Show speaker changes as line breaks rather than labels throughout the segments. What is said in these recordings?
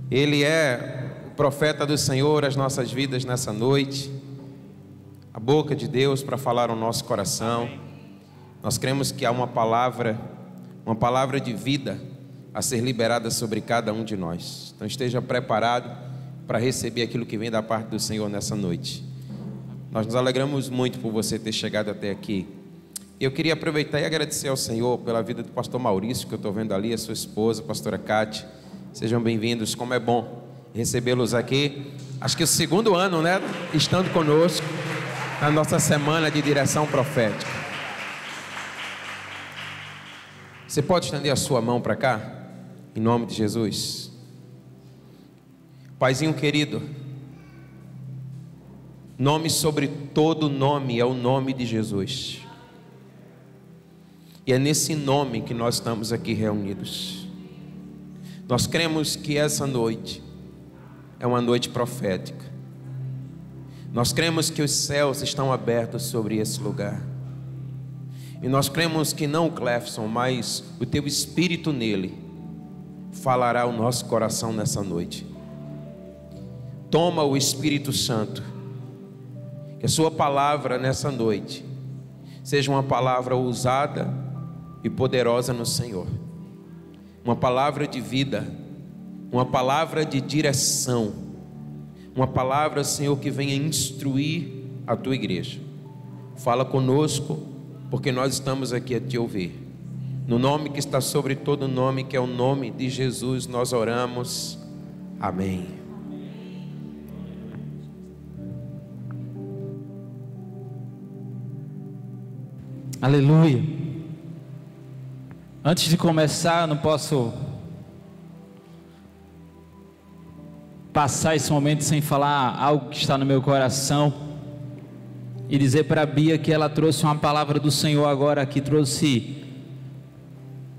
Ele é o profeta do Senhor às nossas vidas nessa noite, a boca de Deus para falar ao nosso coração. Amém. Nós cremos que há uma palavra de vida a ser liberada sobre cada um de nós. Então esteja preparado para receber aquilo que vem da parte do Senhor nessa noite. Nós nos alegramos muito por você ter chegado até aqui. Eu queria aproveitar e agradecer ao Senhor pela vida do pastor Maurício, que eu estou vendo ali, a sua esposa, a pastora Cátia. Sejam bem-vindos, como é bom recebê-los aqui. Acho que o segundo ano, né, estando conosco na nossa semana de direção profética. Você pode estender a sua mão para cá, em nome de Jesus. Paizinho querido, nome sobre todo nome é o nome de Jesus. E é nesse nome que nós estamos aqui reunidos. Nós cremos que essa noite é uma noite profética. Nós cremos que os céus estão abertos sobre esse lugar. E nós cremos que não o Clefson, mas o teu Espírito nele falará ao nosso coração nessa noite. Toma o Espírito Santo, que a sua palavra nessa noite seja uma palavra ousada e poderosa no Senhor, uma palavra de vida, uma palavra de direção, uma palavra, Senhor, que venha instruir a tua igreja. Fala conosco, porque nós estamos aqui a te ouvir. No nome que está sobre todo nome, que é o nome de Jesus, nós oramos. Amém.
Aleluia. Antes de começar, eu não posso passar esse momento sem falar algo que está no meu coração e dizer para a Bia que ela trouxe uma palavra do Senhor agora aqui, trouxe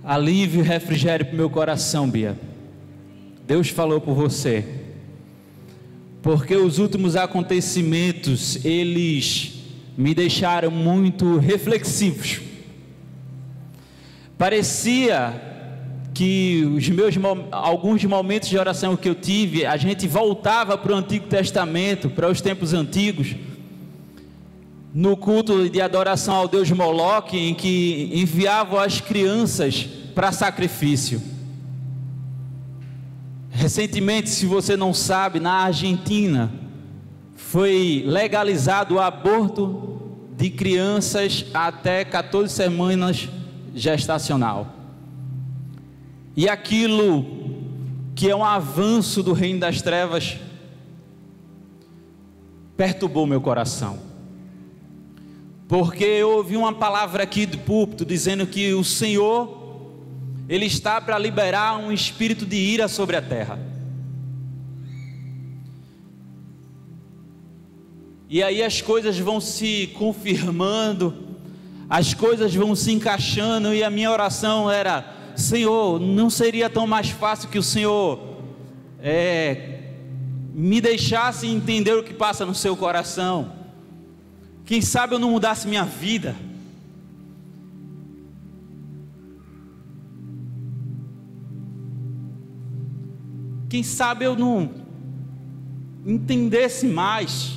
alívio e refrigério para o meu coração, Bia. Deus falou por você, porque os últimos acontecimentos, eles me deixaram muito reflexivos. Parecia que alguns momentos de oração que eu tive, a gente voltava para o Antigo Testamento, para os tempos antigos, no culto de adoração ao Deus Moloque, em que enviavam as crianças para sacrifício. Recentemente, se você não sabe, na Argentina foi legalizado o aborto de crianças até 14 semanas gestacional. E aquilo que é um avanço do reino das trevas perturbou meu coração, porque eu ouvi uma palavra aqui do púlpito dizendo que o Senhor, Ele está para liberar um espírito de ira sobre a terra. E aí as coisas vão se confirmando, as coisas vão se encaixando, e a minha oração era: Senhor, não seria tão mais fácil que o Senhor me deixasse entender o que passa no seu coração? Quem sabe eu não mudasse minha vida? Quem sabe eu não entendesse mais?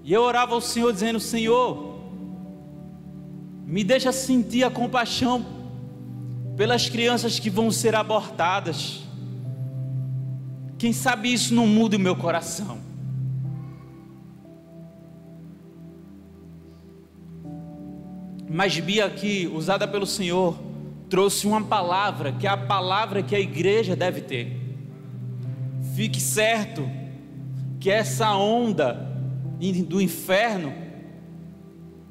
E eu orava ao Senhor dizendo: Senhor, me deixa sentir a compaixão pelas crianças que vão ser abortadas. Quem sabe isso não muda o meu coração? Mas Bia aqui, usada pelo Senhor, trouxe uma palavra, que é a palavra que a igreja deve ter. Fique certo que essa onda do inferno,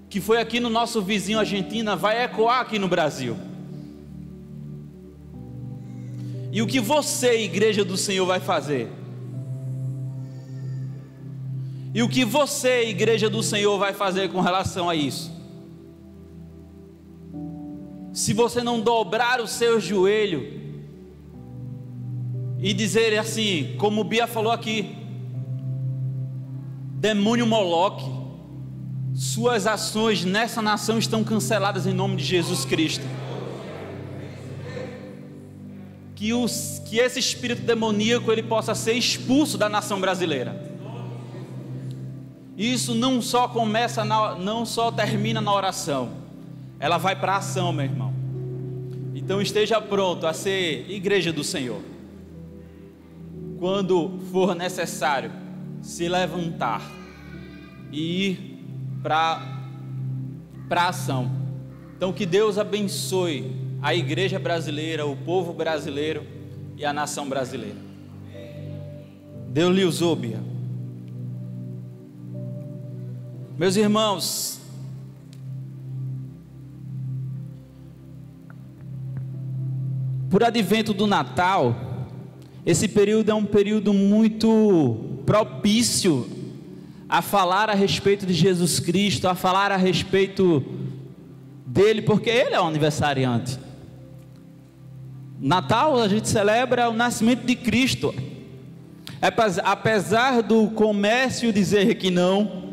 que foi aqui no nosso vizinho Argentina, vai ecoar aqui no Brasil. E o que você, igreja do Senhor, vai fazer? E o que você, igreja do Senhor, vai fazer com relação a isso? Se você não dobrar o seu joelho e dizer assim, como Bia falou aqui: demônio Moloque, suas ações nessa nação estão canceladas em nome de Jesus Cristo. que esse espírito demoníaco ele possa ser expulso da nação brasileira. Isso não só termina na oração, ela vai para a ação, meu irmão. Então esteja pronto a ser igreja do Senhor. Quando for necessário se levantar e ir para a ação. Então que Deus abençoe a igreja brasileira, o povo brasileiro e a nação brasileira. Deus lhe usou, Bia. Meus irmãos, por advento do Natal, esse período é um período muito propício a falar a respeito de Jesus Cristo, a falar a respeito dele, porque ele é o aniversariante. Natal a gente celebra o nascimento de Cristo. Apesar do comércio dizer que não,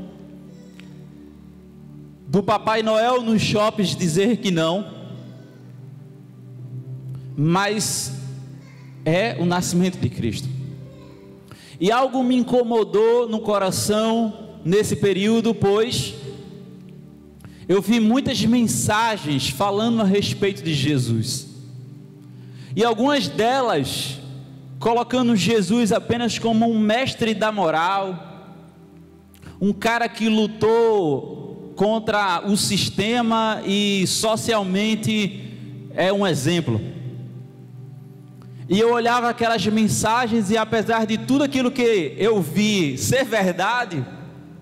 do Papai Noel nos shoppings dizer que não, mas é o nascimento de Cristo. E algo me incomodou no coração nesse período, pois eu vi muitas mensagens falando a respeito de Jesus, e algumas delas colocando Jesus apenas como um mestre da moral, um cara que lutou contra o sistema e socialmente é um exemplo. E eu olhava aquelas mensagens e apesar de tudo aquilo que eu vi ser verdade,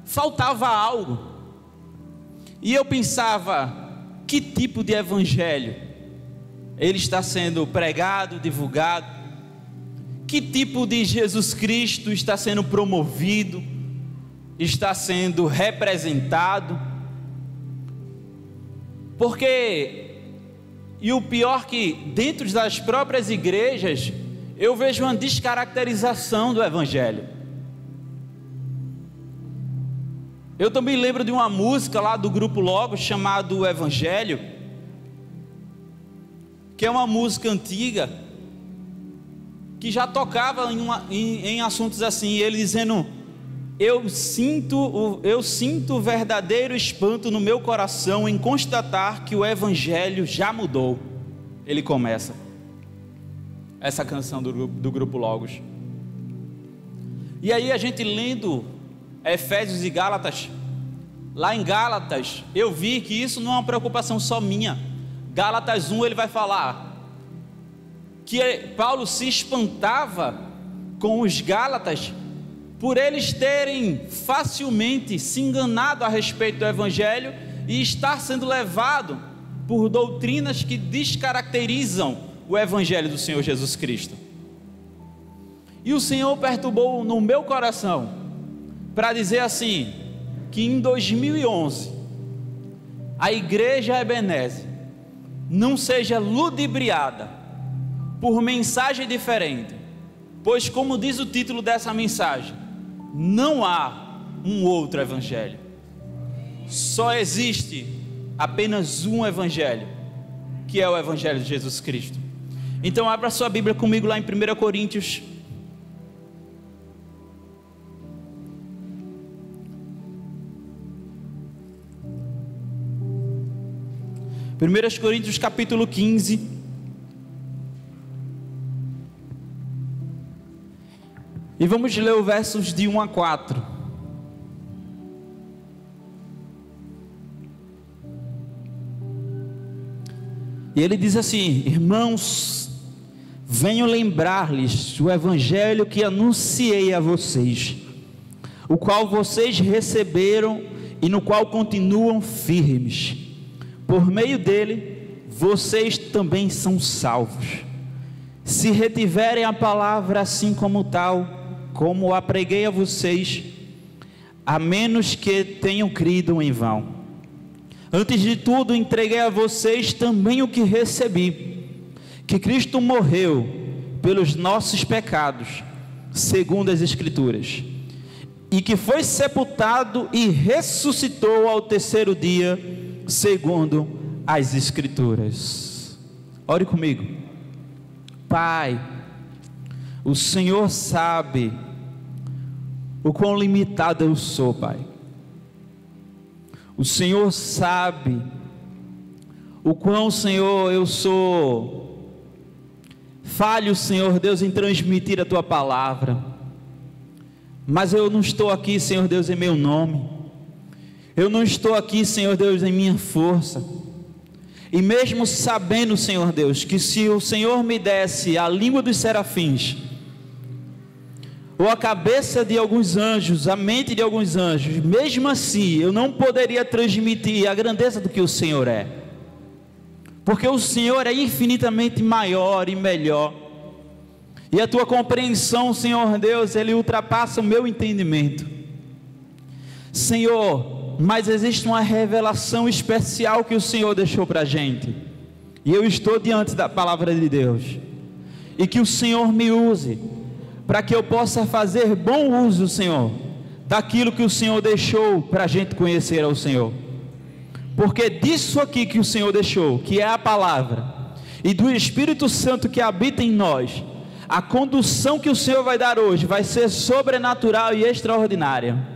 faltava algo. E eu pensava, que tipo de evangelho ele está sendo pregado, divulgado? Que tipo de Jesus Cristo está sendo promovido, está sendo representado? Porque, e o pior que dentro das próprias igrejas, eu vejo uma descaracterização do evangelho. Eu também lembro de uma música lá do grupo Logos, chamado O Evangelho, que é uma música antiga, que já tocava em assuntos assim, ele dizendo: eu sinto verdadeiro espanto no meu coração em constatar que o evangelho já mudou. Ele começa essa canção do grupo Logos. E aí a gente lendo Efésios e Gálatas, lá em Gálatas, eu vi que isso não é uma preocupação só minha. Gálatas 1 ele vai falar que Paulo se espantava com os Gálatas por eles terem facilmente se enganado a respeito do evangelho e estar sendo levado por doutrinas que descaracterizam o evangelho do Senhor Jesus Cristo. E o Senhor perturbou no meu coração para dizer assim, que em 2011 a igreja Ebenezer não seja ludibriada por mensagem diferente, pois como diz o título dessa mensagem, não há um outro evangelho, só existe apenas um evangelho, que é o evangelho de Jesus Cristo. Então abra sua Bíblia comigo lá em 1 Coríntios, capítulo 15, e vamos ler os versos de 1 a 4. E ele diz assim: irmãos, venho lembrar-lhes o evangelho que anunciei a vocês, o qual vocês receberam e no qual continuam firmes. Por meio dele, vocês também são salvos, se retiverem a palavra assim como tal, como a preguei a vocês, a menos que tenham crido em vão. Antes de tudo, entreguei a vocês também o que recebi, que Cristo morreu pelos nossos pecados, segundo as Escrituras, e que foi sepultado e ressuscitou ao terceiro dia, segundo as Escrituras. Ore comigo. Pai, o Senhor sabe o quão limitado eu sou, Pai. O Senhor sabe o quão, Senhor, eu sou falho, Senhor Deus, em transmitir a Tua palavra. Mas eu não estou aqui, Senhor Deus, em meu nome. Eu não estou aqui, Senhor Deus, em minha força. E mesmo sabendo, Senhor Deus, que se o Senhor me desse a língua dos serafins, ou a cabeça de alguns anjos, a mente de alguns anjos, mesmo assim eu não poderia transmitir a grandeza do que o Senhor é, porque o Senhor é infinitamente maior e melhor, e a Tua compreensão, Senhor Deus, Ele ultrapassa o meu entendimento, Senhor. Mas existe uma revelação especial que o Senhor deixou para a gente, e eu estou diante da palavra de Deus, e que o Senhor me use, para que eu possa fazer bom uso, Senhor, daquilo que o Senhor deixou para a gente conhecer ao Senhor, porque disso aqui que o Senhor deixou, que é a palavra, e do Espírito Santo que habita em nós, a condução que o Senhor vai dar hoje, vai ser sobrenatural e extraordinária,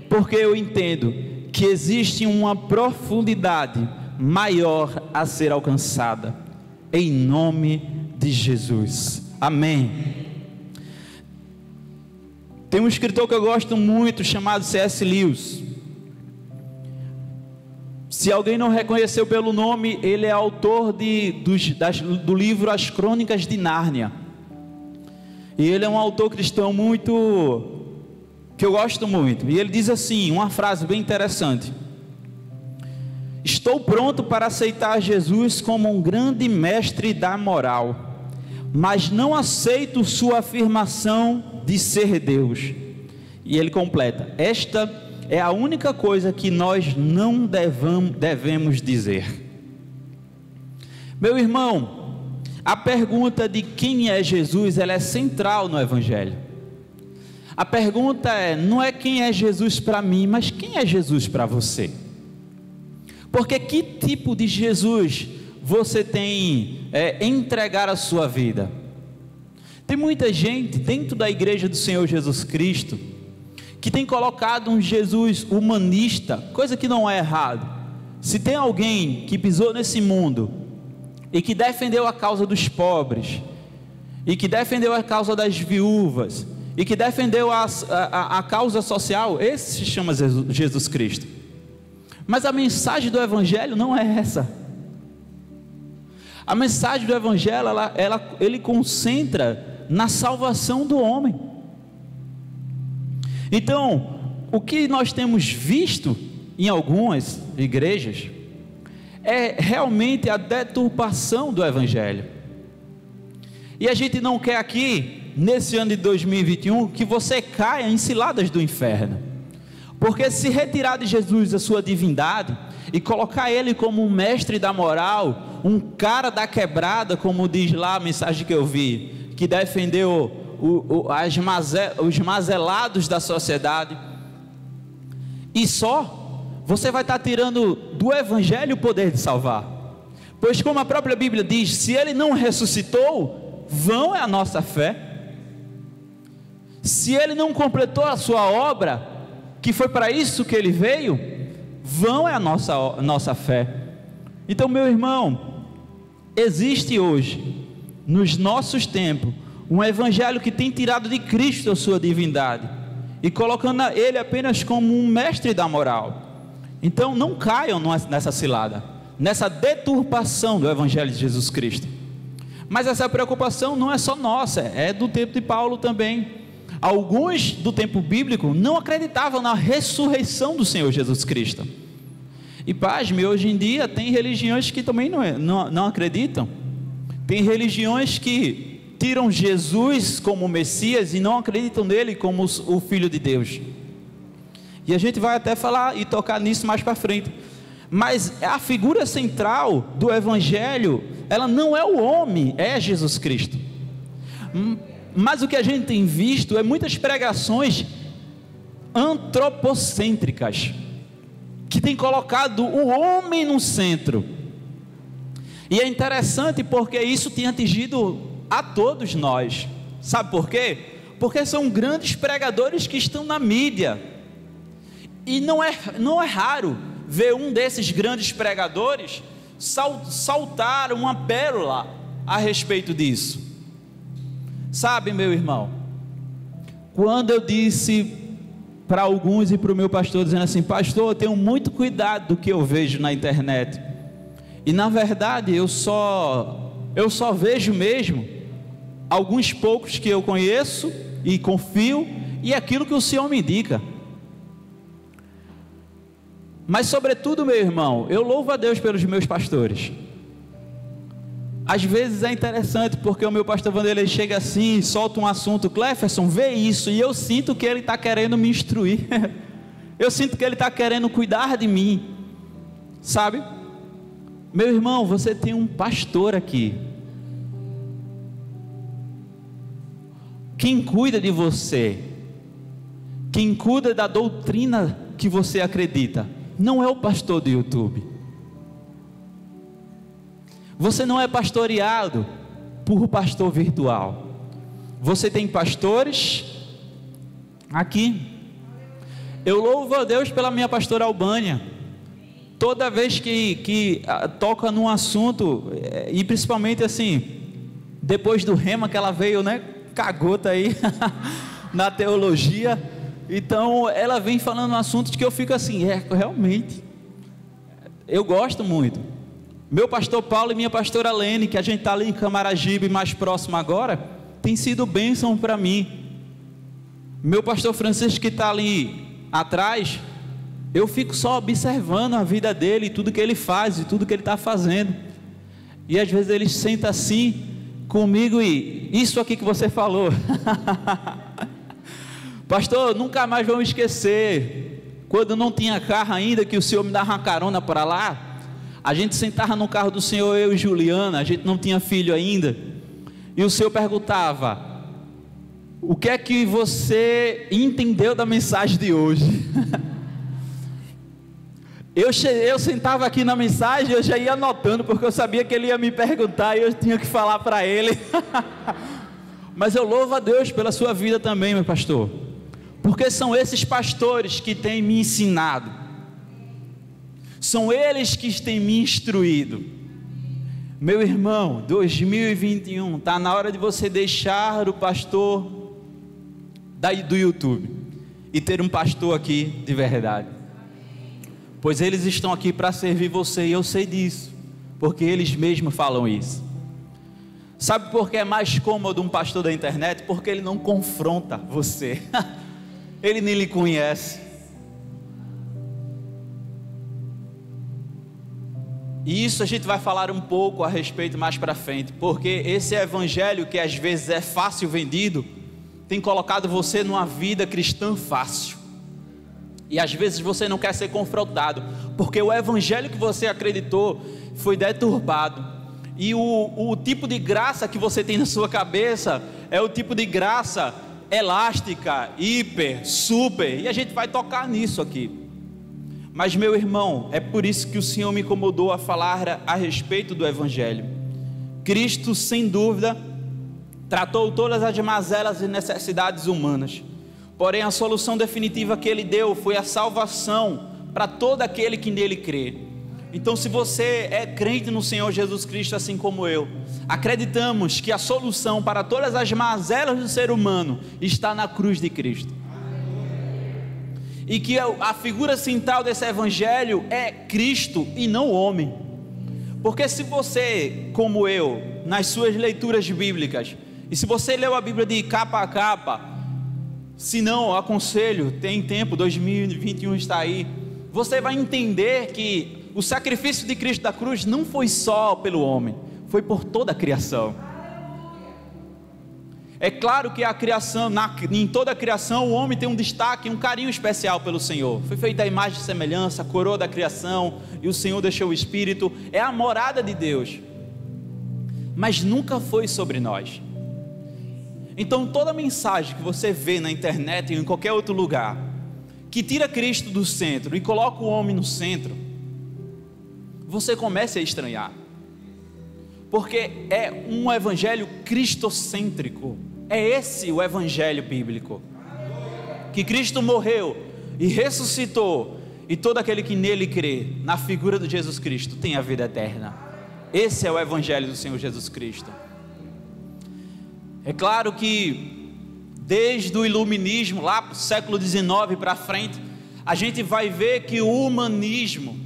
porque eu entendo que existe uma profundidade maior a ser alcançada, em nome de Jesus, amém. Tem um escritor que eu gosto muito, chamado C.S. Lewis. Se alguém não reconheceu pelo nome, ele é autor do livro As Crônicas de Nárnia, e ele é um autor cristão que eu gosto muito, e ele diz assim, uma frase bem interessante: estou pronto para aceitar Jesus como um grande mestre da moral, mas não aceito sua afirmação de ser Deus. E ele completa: esta é a única coisa que nós não devemos dizer. Meu irmão, a pergunta de quem é Jesus, ela é central no Evangelho. A pergunta não é quem é Jesus para mim, mas quem é Jesus para você? Porque que tipo de Jesus você tem entregar a sua vida? Tem muita gente dentro da igreja do Senhor Jesus Cristo que tem colocado um Jesus humanista, coisa que não é errado. Se tem alguém que pisou nesse mundo e que defendeu a causa dos pobres, e que defendeu a causa das viúvas, e que defendeu a causa social, esse se chama Jesus Cristo. Mas a mensagem do Evangelho não é essa. A mensagem do Evangelho, ele concentra na salvação do homem. Então, o que nós temos visto em algumas igrejas é realmente a deturpação do Evangelho. E a gente não quer aqui, nesse ano de 2021, que você caia em ciladas do inferno, porque se retirar de Jesus a sua divindade e colocar ele como um mestre da moral, um cara da quebrada, como diz lá a mensagem que eu vi, que defendeu os mazelados da sociedade, e só você vai estar tirando do Evangelho o poder de salvar, pois como a própria Bíblia diz, se ele não ressuscitou, vão é a nossa fé. Se ele não completou a sua obra, que foi para isso que ele veio, vão é a nossa fé. Então, meu irmão, existe hoje, nos nossos tempos, um evangelho que tem tirado de Cristo a sua divindade, e colocando ele apenas como um mestre da moral. Então não caiam nessa cilada, nessa deturpação do evangelho de Jesus Cristo. Mas essa preocupação não é só nossa, é do tempo de Paulo também. Alguns do tempo bíblico não acreditavam na ressurreição do Senhor Jesus Cristo. E pasme, hoje em dia tem religiões que também não acreditam. Tem religiões que tiram Jesus como Messias e não acreditam nele como o Filho de Deus. E a gente vai até falar e tocar nisso mais para frente. Mas a figura central do Evangelho, ela não é o homem, é Jesus Cristo. Mas o que a gente tem visto é muitas pregações antropocêntricas, que tem colocado o homem no centro. E é interessante porque isso tem atingido a todos nós. Sabe por quê? Porque são grandes pregadores que estão na mídia, e não é raro ver um desses grandes pregadores saltar uma pérola a respeito disso. Sabe, meu irmão, quando eu disse para alguns e para o meu pastor, dizendo assim: pastor, eu tenho muito cuidado do que eu vejo na internet, e na verdade eu só vejo mesmo alguns poucos que eu conheço e confio, e aquilo que o Senhor me indica. Mas sobretudo, meu irmão, eu louvo a Deus pelos meus pastores. Às vezes é interessante, porque o meu pastor Vanderlei chega assim, solta um assunto: Cleferson, vê isso, e eu sinto que ele está querendo me instruir, eu sinto que ele está querendo cuidar de mim, sabe? Meu irmão, você tem um pastor aqui, quem cuida de você, quem cuida da doutrina que você acredita, não é o pastor do YouTube. Você não é pastoreado por pastor virtual. Você tem pastores aqui. Eu louvo a Deus pela minha pastora Albânia. Toda vez que toca num assunto, e principalmente assim, depois do rema que ela veio, né, cagota aí na teologia, então ela vem falando assuntos que eu fico assim, realmente, eu gosto muito. Meu pastor Paulo e minha pastora Lene, que a gente está ali em Camaragibe, mais próximo agora, tem sido bênção para mim. Meu pastor Francisco, que está ali atrás, eu fico só observando a vida dele, tudo que ele faz e tudo que ele está fazendo, e às vezes ele senta assim comigo e: isso aqui que você falou pastor, nunca mais vamos esquecer, quando não tinha carro ainda, que o senhor me dava uma carona para lá, a gente sentava no carro do senhor, eu e Juliana, a gente não tinha filho ainda, e o senhor perguntava: o que é que você entendeu da mensagem de hoje? Eu sentava aqui na mensagem, eu já ia anotando, porque eu sabia que ele ia me perguntar e eu tinha que falar para ele. Mas eu louvo a Deus pela sua vida também, meu pastor, porque são esses pastores que têm me ensinado, são eles que têm me instruído. Meu irmão, 2021, está na hora de você deixar o pastor do YouTube e ter um pastor aqui de verdade, pois eles estão aqui para servir você, e eu sei disso, porque eles mesmos falam isso. Sabe por que é mais cômodo um pastor da internet? Porque ele não confronta você, ele nem lhe conhece. E isso a gente vai falar um pouco a respeito mais para frente, porque esse evangelho que às vezes é fácil vendido, tem colocado você numa vida cristã fácil, e às vezes você não quer ser confrontado, porque o evangelho que você acreditou foi deturbado, e o tipo de graça que você tem na sua cabeça é o tipo de graça elástica, hiper, super, e a gente vai tocar nisso aqui. Mas meu irmão, é por isso que o Senhor me incomodou a falar a respeito do evangelho. Cristo, sem dúvida, tratou todas as mazelas e necessidades humanas, porém a solução definitiva que Ele deu foi a salvação para todo aquele que nele crê. Então, se você é crente no Senhor Jesus Cristo, assim como eu, acreditamos que a solução para todas as mazelas do ser humano está na cruz de Cristo, e que a figura central desse evangelho é Cristo e não o homem. Porque se você, como eu, nas suas leituras bíblicas, e se você leu a Bíblia de capa a capa, se não, aconselho, tem tempo, 2021 está aí, você vai entender que o sacrifício de Cristo da cruz não foi só pelo homem, foi por toda a criação. É claro que a criação, em toda a criação, o homem tem um destaque, um carinho especial pelo Senhor. Foi feita a imagem e semelhança, a coroa da criação, e o Senhor deixou o Espírito, é a morada de Deus, mas nunca foi sobre nós. Então toda mensagem que você vê na internet ou em qualquer outro lugar, que tira Cristo do centro e coloca o homem no centro, você começa a estranhar, porque é um evangelho cristocêntrico. É esse o evangelho bíblico, que Cristo morreu e ressuscitou, e todo aquele que nele crê, na figura de Jesus Cristo, tem a vida eterna. Esse é o evangelho do Senhor Jesus Cristo. É claro que desde o iluminismo, lá para o século XIX para frente, a gente vai ver que o humanismo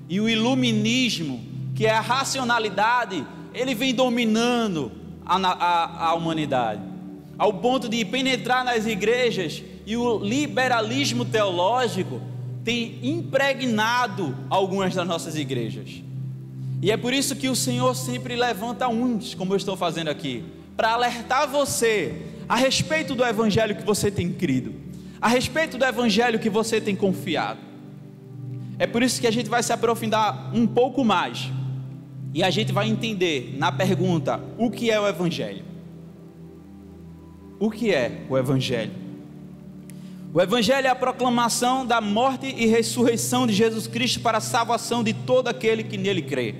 e o iluminismo, que é a racionalidade, ele vem dominando a humanidade, ao ponto de penetrar nas igrejas, e o liberalismo teológico tem impregnado algumas das nossas igrejas. E é por isso que o Senhor sempre levanta uns, como eu estou fazendo aqui, para alertar você a respeito do evangelho que você tem crido, a respeito do evangelho que você tem confiado. É por isso que a gente vai se aprofundar um pouco mais, e a gente vai entender na pergunta: o que é o evangelho? O que é o evangelho? O evangelho é a proclamação da morte e ressurreição de Jesus Cristo para a salvação de todo aquele que nele crê.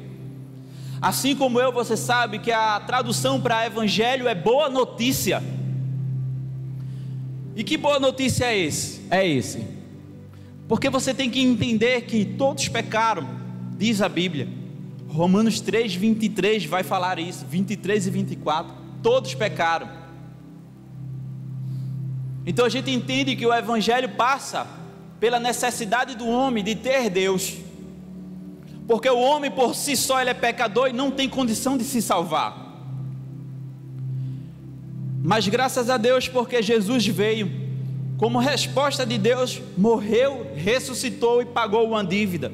Assim como eu, você sabe que a tradução para evangelho é boa notícia. E que boa notícia é esse? Porque você tem que entender que todos pecaram, diz a Bíblia. Romanos 3, 23 vai falar isso, 23 e 24, todos pecaram. Então a gente entende que o evangelho passa pela necessidade do homem de ter Deus, porque o homem por si só ele é pecador e não tem condição de se salvar. Mas graças a Deus, porque Jesus veio, como resposta de Deus, morreu, ressuscitou e pagou uma dívida.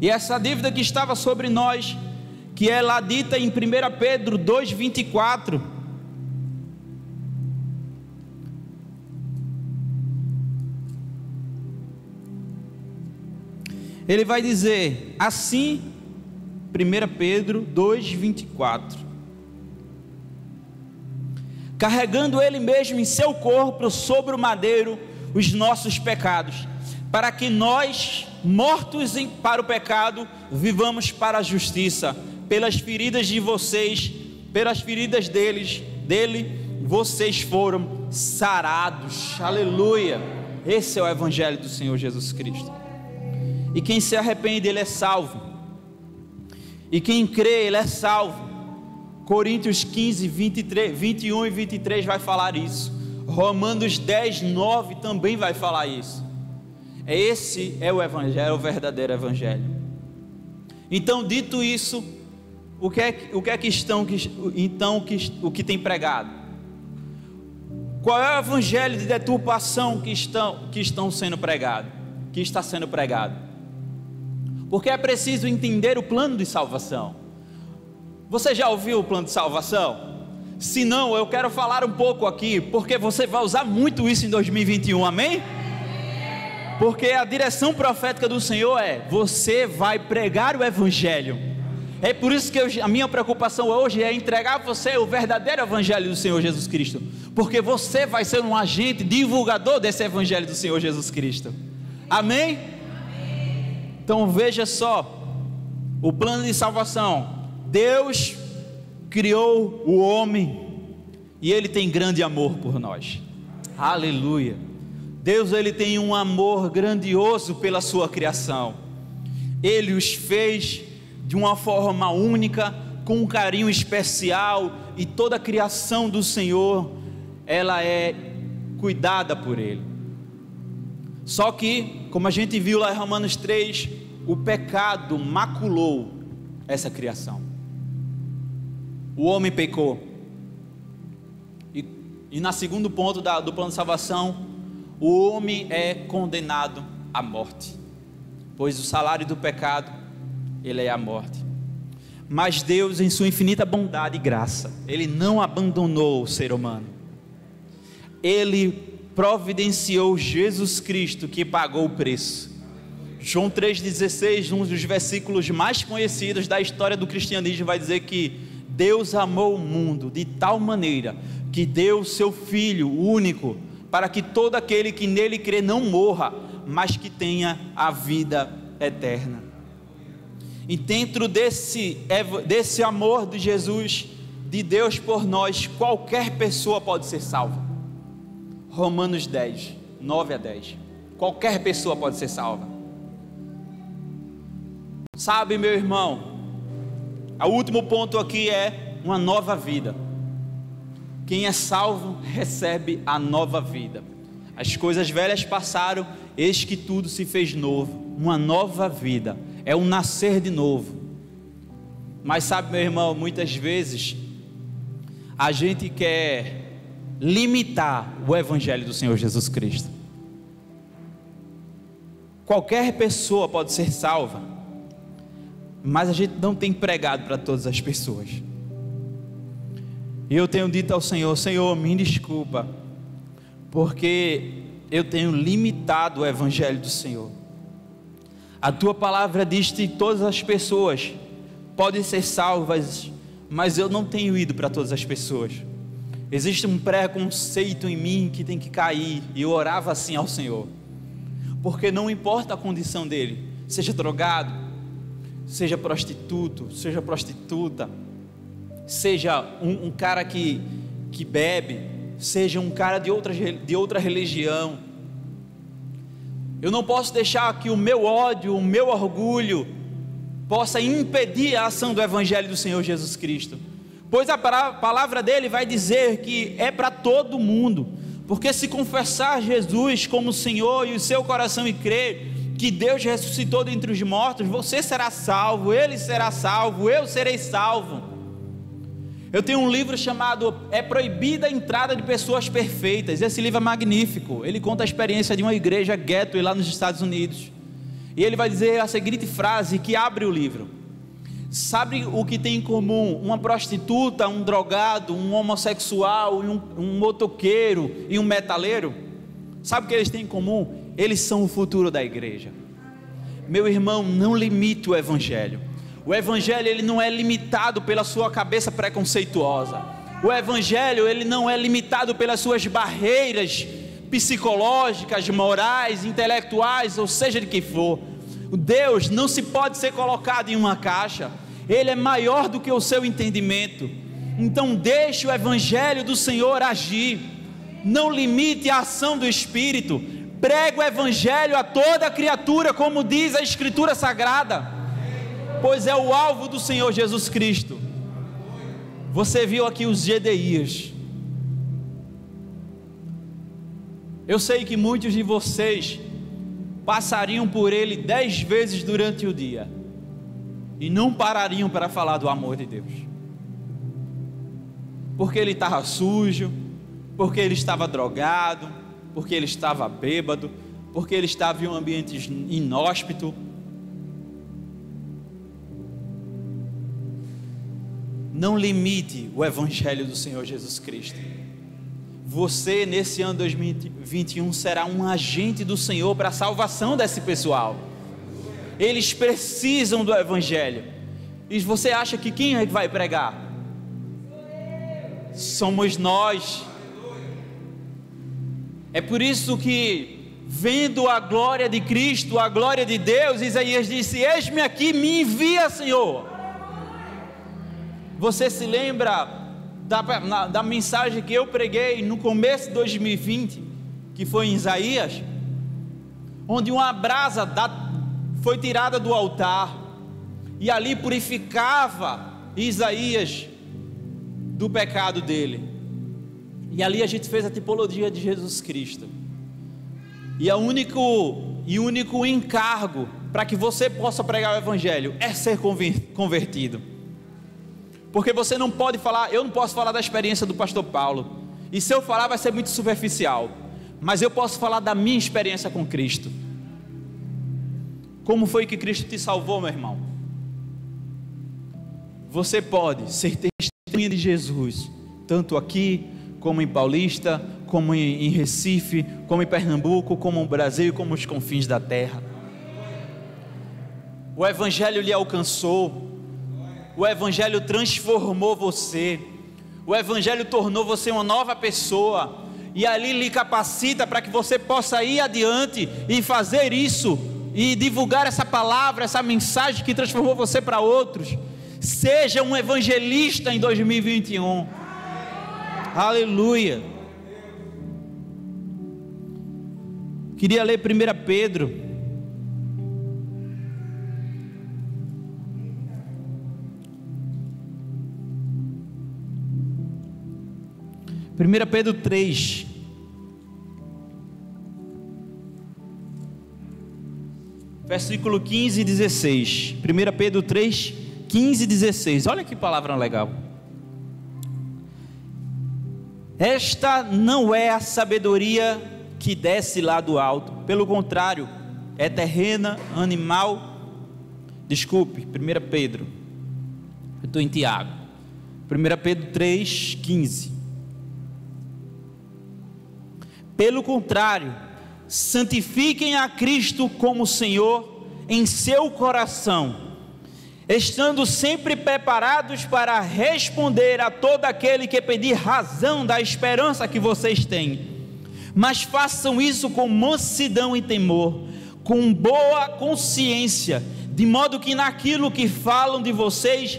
E essa dívida que estava sobre nós, que é lá dita em 1 Pedro 2,24, ele vai dizer assim, 1 Pedro 2,24: carregando ele mesmo em seu corpo sobre o madeiro os nossos pecados, para que nós, mortos para o pecado, vivamos para a justiça. Pelas feridas de vocês, pelas feridas dele, vocês foram sarados. Aleluia! Esse é o evangelho do Senhor Jesus Cristo. E quem se arrepende, ele é salvo. E quem crê, ele é salvo. Coríntios 15, 21 e 23 vai falar isso. Romanos 10, 9 também vai falar isso. Esse é o evangelho, o verdadeiro evangelho. Então, dito isso, o que tem pregado? Qual é o evangelho de deturpação que está sendo pregado? Porque é preciso entender o plano de salvação. Você já ouviu o plano de salvação? Se não, eu quero falar um pouco aqui, porque você vai usar muito isso em 2021, amém? Porque a direção profética do Senhor é: você vai pregar o evangelho. É por isso que a minha preocupação hoje é entregar a você o verdadeiro evangelho do Senhor Jesus Cristo, porque você vai ser um agente divulgador desse evangelho do Senhor Jesus Cristo, amém? Então veja só, o plano de salvação. Deus criou o homem e Ele tem grande amor por nós, aleluia. Deus, Ele tem um amor grandioso pela sua criação. Ele os fez de uma forma única, com um carinho especial, e toda a criação do Senhor, ela é cuidada por Ele. Só que, como a gente viu lá em Romanos 3, o pecado maculou essa criação. O homem pecou. E na segundo ponto do plano de salvação, o homem é condenado à morte, pois o salário do pecado, ele é a morte. Mas Deus, em sua infinita bondade e graça, Ele não abandonou o ser humano. Ele providenciou Jesus Cristo, que pagou o preço. João 3,16, um dos versículos mais conhecidos da história do cristianismo, vai dizer que Deus amou o mundo de tal maneira que deu o seu Filho único, para que todo aquele que nele crê não morra, mas que tenha a vida eterna. E dentro desse amor de Jesus, de Deus por nós, qualquer pessoa pode ser salva. Romanos 10, 9 a 10. Qualquer pessoa pode ser salva. Sabe, meu irmão, o último ponto aqui é uma nova vida. Quem é salvo recebe a nova vida. As coisas velhas passaram, eis que tudo se fez novo. Uma nova vida, é um nascer de novo. Mas sabe, meu irmão, muitas vezes a gente quer limitar o evangelho do Senhor Jesus Cristo. Qualquer pessoa pode ser salva, mas a gente não tem pregado para todas as pessoas. E eu tenho dito ao Senhor: Senhor, me desculpa, porque eu tenho limitado o evangelho do Senhor. A tua palavra diz que todas as pessoas podem ser salvas, mas eu não tenho ido para todas as pessoas. Existe um preconceito em mim que tem que cair. E eu orava assim ao Senhor, porque não importa a condição dele, seja drogado, seja prostituto, seja prostituta, seja um cara que bebe, seja um cara de outra religião. Eu não posso deixar que o meu ódio, o meu orgulho possa impedir a ação do evangelho do Senhor Jesus Cristo, pois a palavra dele vai dizer que é para todo mundo. Porque se confessar Jesus como Senhor e o seu coração e crer que Deus ressuscitou dentre os mortos, você será salvo, ele será salvo, eu serei salvo. Eu tenho um livro chamado É Proibida a Entrada de Pessoas Perfeitas. Esse livro é magnífico. Ele conta a experiência de uma igreja ghetto lá nos Estados Unidos. E ele vai dizer a seguinte frase que abre o livro: sabe o que tem em comum uma prostituta, um drogado, um homossexual, um motoqueiro e um metaleiro? Sabe o que eles têm em comum? Eles são o futuro da igreja. Meu irmão, não limite o evangelho. O evangelho, ele não é limitado pela sua cabeça preconceituosa. O evangelho, ele não é limitado pelas suas barreiras psicológicas, morais, intelectuais, ou seja de que for. O Deus não se pode ser colocado em uma caixa. Ele é maior do que o seu entendimento. Então deixe o evangelho do Senhor agir. Não limite a ação do Espírito. Pregue o evangelho a toda criatura, como diz a Escritura Sagrada, pois é o alvo do Senhor Jesus Cristo. Você viu aqui os GDIs. Eu sei que muitos de vocês passariam por ele 10 vezes durante o dia e não parariam para falar do amor de Deus, porque ele estava sujo, porque ele estava drogado, porque ele estava bêbado, porque ele estava em um ambiente inóspito. Não limite o evangelho do Senhor Jesus Cristo. Você, nesse ano 2021, será um agente do Senhor para a salvação desse pessoal. Eles precisam do evangelho. E você acha que quem é que vai pregar? Somos nós. É por isso que, vendo a glória de Cristo, a glória de Deus, Isaías disse: eis-me aqui, me envia, Senhor. Você se lembra da mensagem que eu preguei no começo de 2020, que foi em Isaías, onde uma brasa foi tirada do altar, e ali purificava Isaías do pecado dele, e ali a gente fez a tipologia de Jesus Cristo, e o único encargo para que você possa pregar o evangelho é ser convertido. Porque você não pode falar, eu não posso falar da experiência do pastor Paulo, e se eu falar vai ser muito superficial, mas eu posso falar da minha experiência com Cristo. Como foi que Cristo te salvou, meu irmão? Você pode ser testemunha de Jesus, tanto aqui, como em Paulista, como em Recife, como em Pernambuco, como no Brasil, como nos confins da terra. O evangelho lhe alcançou. O evangelho transformou você. O evangelho tornou você uma nova pessoa, e ali lhe capacita para que você possa ir adiante e fazer isso e divulgar essa palavra, essa mensagem que transformou você para outros. Seja um evangelista em 2021. Aleluia. Queria ler 1 Pedro. Pedro 3. Versículo 15 e 16. 1 Pedro 3, 15 e 16. Olha que palavra legal. Esta não é a sabedoria que desce lá do alto. Pelo contrário, é terrena, animal. Desculpe, 1 Pedro. Eu estou em Tiago. 1 Pedro 3, 15. Pelo contrário, santifiquem a Cristo como Senhor em seu coração, estando sempre preparados para responder a todo aquele que pedir razão da esperança que vocês têm, mas façam isso com mansidão e temor, com boa consciência, de modo que naquilo que falam de vocês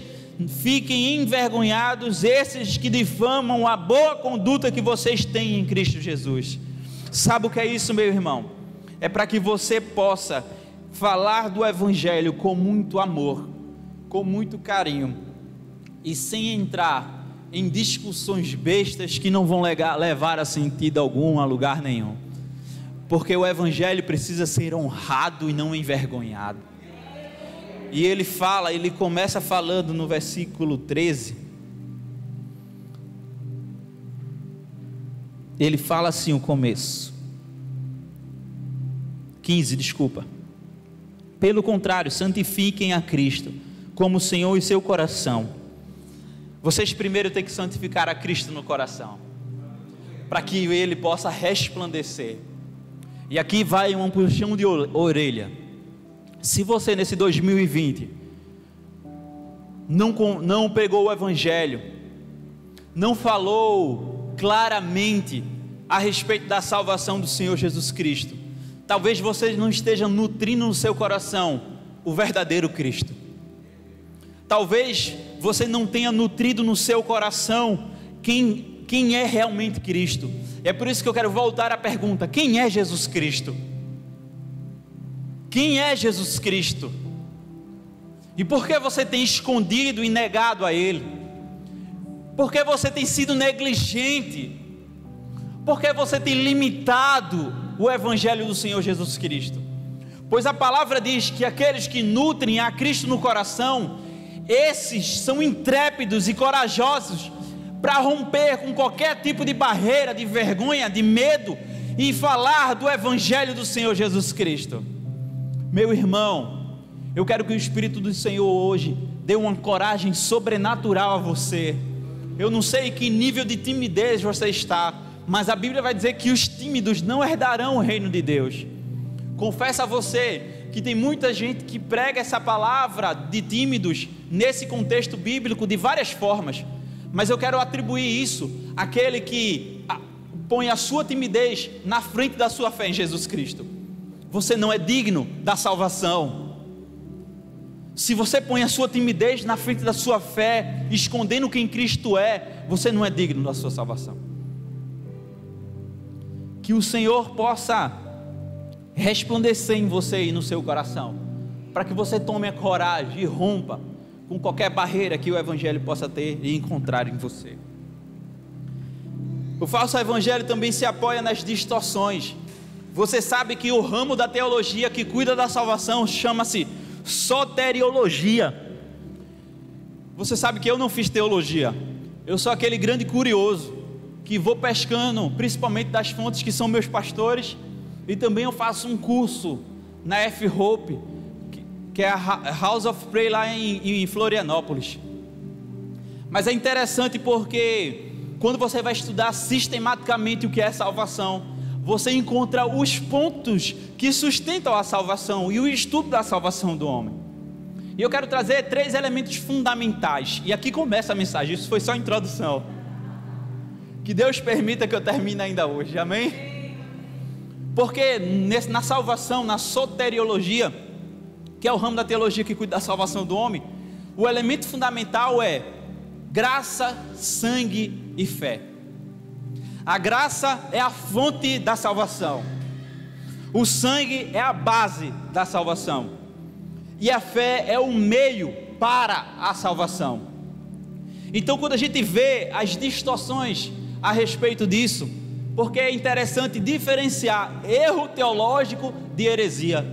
fiquem envergonhados esses que difamam a boa conduta que vocês têm em Cristo Jesus. Sabe o que é isso, meu irmão? É para que você possa falar do Evangelho com muito amor, com muito carinho, e sem entrar em discussões bestas que não vão levar a sentido algum, a lugar nenhum, porque o Evangelho precisa ser honrado e não envergonhado. E ele começa falando no versículo 13, ele fala assim, o começo, 15, desculpa. Pelo contrário, santifiquem a Cristo como Senhor em seu coração. Vocês primeiro têm que santificar a Cristo no coração, para que Ele possa resplandecer. E aqui vai um puxão de orelha. Se você nesse 2020 não pegou o Evangelho, não falou claramente a respeito da salvação do Senhor Jesus Cristo, talvez você não esteja nutrindo no seu coração o verdadeiro Cristo. Talvez você não tenha nutrido no seu coração quem é realmente Cristo. É por isso que eu quero voltar à pergunta: quem é Jesus Cristo? Quem é Jesus Cristo? E por que você tem escondido e negado a Ele? Por que você tem sido negligente? Por que você tem limitado o Evangelho do Senhor Jesus Cristo? Pois a palavra diz que aqueles que nutrem a Cristo no coração, esses são intrépidos e corajosos para romper com qualquer tipo de barreira, de vergonha, de medo, e falar do Evangelho do Senhor Jesus Cristo. Meu irmão, eu quero que o Espírito do Senhor hoje dê uma coragem sobrenatural a você. Eu não sei que nível de timidez você está, mas a Bíblia vai dizer que os tímidos não herdarão o reino de Deus. Confesso a você que tem muita gente que prega essa palavra de tímidos nesse contexto bíblico de várias formas, mas eu quero atribuir isso àquele que põe a sua timidez na frente da sua fé em Jesus Cristo. Você não é digno da salvação. Se você põe a sua timidez na frente da sua fé, escondendo quem Cristo é, você não é digno da sua salvação. Que o Senhor possa resplandecer em você e no seu coração, para que você tome a coragem e rompa com qualquer barreira que o Evangelho possa ter e encontrar em você. O falso Evangelho também se apoia nas distorções. Você sabe que o ramo da teologia que cuida da salvação chama-se soteriologia. Você sabe que eu não fiz teologia, eu sou aquele grande curioso que vou pescando principalmente das fontes que são meus pastores, e também eu faço um curso na F-Hope, que é a House of Prayer lá em Florianópolis. Mas é interessante porque quando você vai estudar sistematicamente o que é salvação, você encontra os pontos que sustentam a salvação e o estudo da salvação do homem. E eu quero trazer 3 elementos fundamentais, e aqui começa a mensagem. Isso foi só a introdução. Que Deus permita que eu termine ainda hoje, amém? Porque na salvação, na soteriologia, que é o ramo da teologia que cuida da salvação do homem, o elemento fundamental é graça, sangue e fé. A graça é a fonte da salvação, o sangue é a base da salvação, e a fé é o meio para a salvação. Então, quando a gente vê as distorções a respeito disso, porque é interessante diferenciar erro teológico de heresia,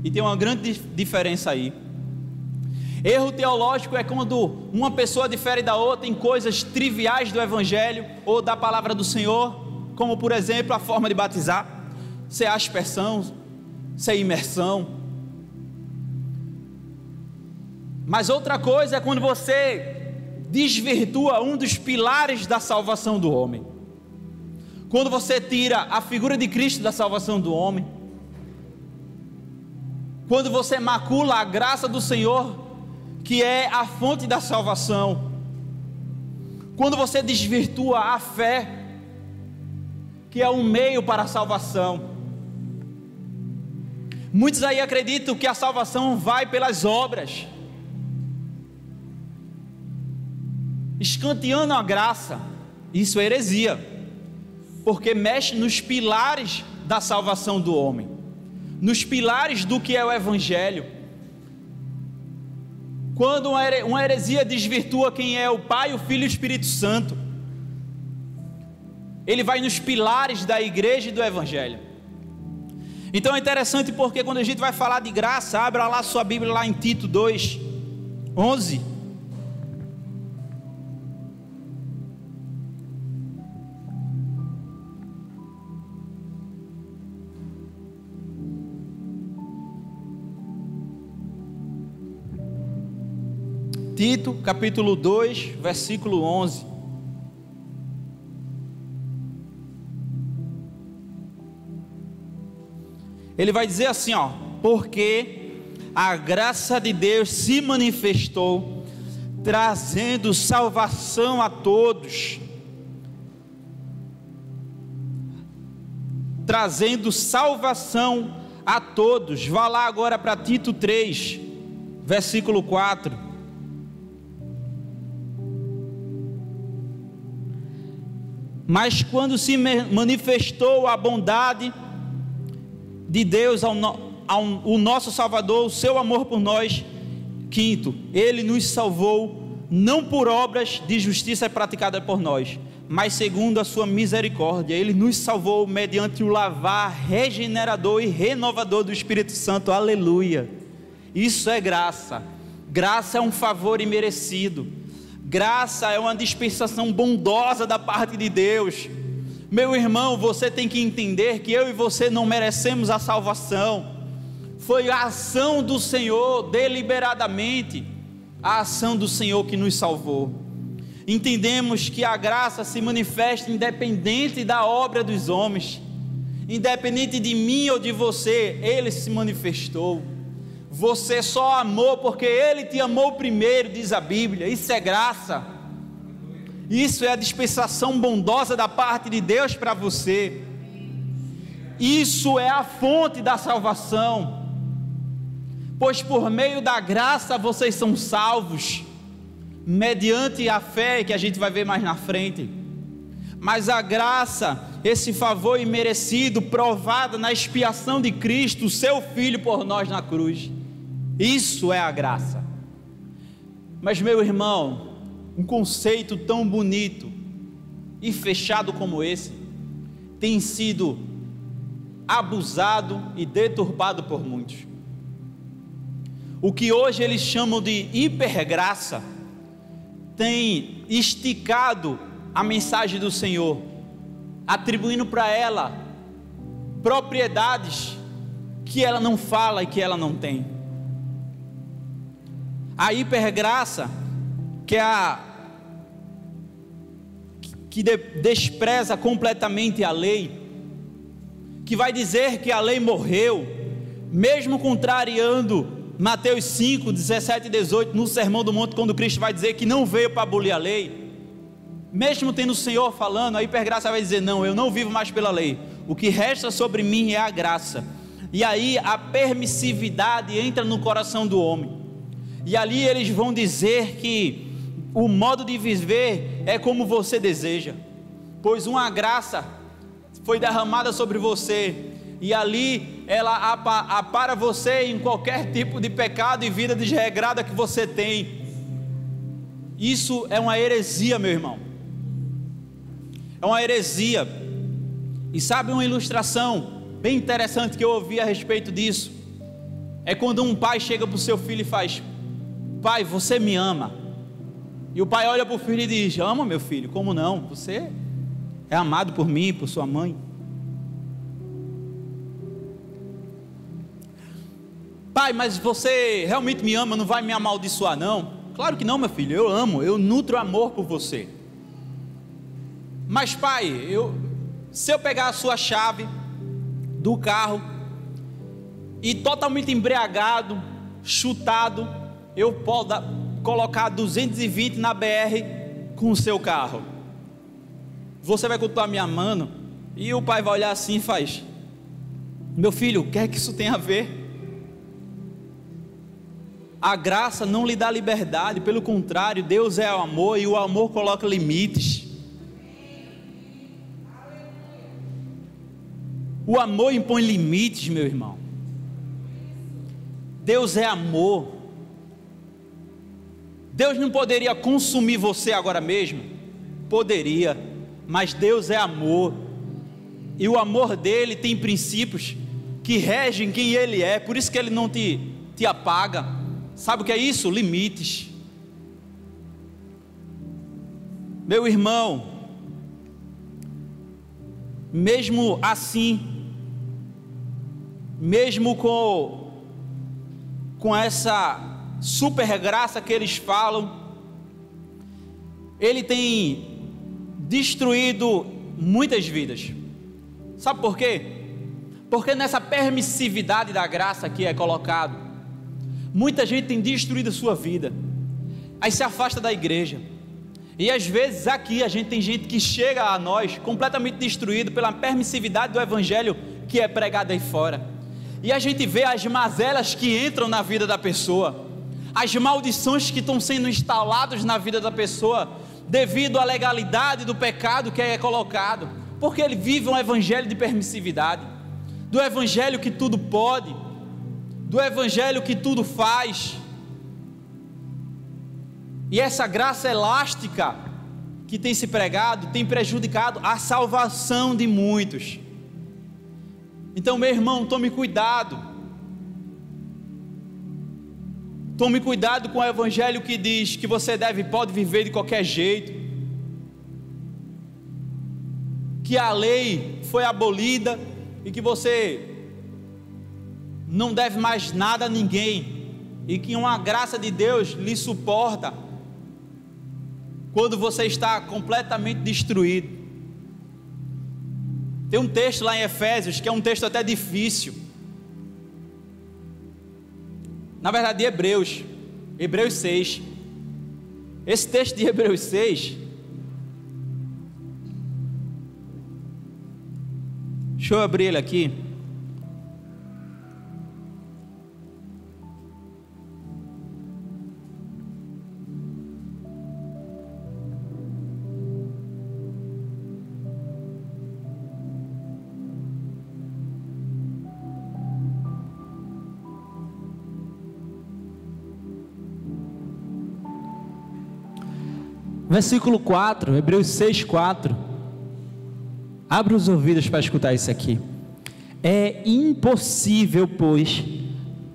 e tem uma grande diferença aí. Erro teológico é quando uma pessoa difere da outra em coisas triviais do Evangelho ou da palavra do Senhor, como por exemplo a forma de batizar, se é aspersão, se é imersão. Mas outra coisa é quando você desvirtua um dos pilares da salvação do homem, quando você tira a figura de Cristo da salvação do homem, quando você macula a graça do Senhor, que é a fonte da salvação, quando você desvirtua a fé, que é um meio para a salvação. Muitos aí acreditam que a salvação vai pelas obras, escanteando a graça. Isso é heresia, porque mexe nos pilares da salvação do homem, nos pilares do que é o Evangelho. Quando uma heresia desvirtua quem é o Pai, o Filho e o Espírito Santo, ele vai nos pilares da igreja e do Evangelho. Então é interessante porque quando a gente vai falar de graça, abra lá sua Bíblia lá em Tito 2:11. Tito, capítulo 2, versículo 11. Ele vai dizer assim, ó: porque a graça de Deus se manifestou, trazendo salvação a todos. Trazendo salvação a todos. Vá lá agora para Tito 3, versículo 4. Mas quando se manifestou a bondade de Deus o nosso Salvador, o seu amor por nós, quinto, Ele nos salvou, não por obras de justiça praticada por nós, mas segundo a sua misericórdia. Ele nos salvou mediante o lavar regenerador e renovador do Espírito Santo, aleluia. Isso é graça. Graça é um favor imerecido. Graça é uma dispensação bondosa da parte de Deus. Meu irmão, você tem que entender que eu e você não merecemos a salvação. Foi a ação do Senhor, deliberadamente, a ação do Senhor que nos salvou. Entendemos que a graça se manifesta independente da obra dos homens, independente de mim ou de você, Ele se manifestou. Você só amou porque Ele te amou primeiro, diz a Bíblia. Isso é graça. Isso é a dispensação bondosa da parte de Deus para você. Isso é a fonte da salvação. Pois por meio da graça vocês são salvos, mediante a fé, que a gente vai ver mais na frente. Mas a graça, esse favor imerecido, provado na expiação de Cristo, o seu Filho por nós na cruz. Isso é a graça. Mas meu irmão, um conceito tão bonito e fechado como esse tem sido abusado e deturpado por muitos. O que hoje eles chamam de hipergraça tem esticado a mensagem do Senhor, atribuindo para ela propriedades que ela não fala e que ela não tem. A hipergraça, que é que despreza completamente a lei, que vai dizer que a lei morreu, mesmo contrariando Mateus 5, 17 e 18, no Sermão do Monte, quando Cristo vai dizer que não veio para abolir a lei, mesmo tendo o Senhor falando, a hipergraça vai dizer: não, eu não vivo mais pela lei, o que resta sobre mim é a graça. E aí a permissividade entra no coração do homem, e ali eles vão dizer que o modo de viver é como você deseja, pois uma graça foi derramada sobre você, e ali ela apara você em qualquer tipo de pecado e vida desregrada que você tem. Isso é uma heresia, meu irmão, é uma heresia. E sabe uma ilustração bem interessante que eu ouvi a respeito disso? É quando um pai chega para o seu filho e faz: pai, você me ama? E o pai olha para o filho e diz: ama, meu filho, como não? Você é amado por mim, por sua mãe. Pai, mas você realmente me ama, não vai me amaldiçoar não? Claro que não, meu filho, eu amo, eu nutro amor por você. Mas pai, se eu pegar a sua chave do carro e totalmente embriagado, chutado, eu posso colocar 220 na BR com o seu carro, você vai continuar me amando? E o pai vai olhar assim e faz: meu filho, o que é que isso tem a ver? A graça não lhe dá liberdade, pelo contrário, Deus é o amor, e o amor coloca limites. O amor impõe limites, meu irmão. Deus é amor. Deus não poderia consumir você agora mesmo? Poderia, mas Deus é amor, e o amor dele tem princípios que regem quem ele é, por isso que ele não te apaga. Sabe o que é isso? Limites. Meu irmão, mesmo assim, mesmo com essa super graça que eles falam, ele tem destruído muitas vidas. Sabe por quê? Porque nessa permissividade da graça que é colocado, muita gente tem destruído a sua vida, aí se afasta da igreja. E às vezes aqui a gente tem gente que chega a nós completamente destruído pela permissividade do evangelho que é pregado aí fora, e a gente vê as mazelas que entram na vida da pessoa, as maldições que estão sendo instaladas na vida da pessoa, devido à legalidade do pecado que é colocado, porque ele vive um evangelho de permissividade, do evangelho que tudo pode, do evangelho que tudo faz. E essa graça elástica que tem se pregado tem prejudicado a salvação de muitos. Então, meu irmão, tome cuidado. Tome cuidado com o evangelho que diz que você pode viver de qualquer jeito, que a lei foi abolida e que você não deve mais nada a ninguém, e que uma graça de Deus lhe suporta quando você está completamente destruído. Tem um texto lá em Efésios, que é um texto até difícil, na verdade Hebreus 6, esse texto de Hebreus 6, deixa eu abrir ele aqui. Versículo 4, Hebreus 6, 4. Abre os ouvidos para escutar isso aqui. É impossível, pois,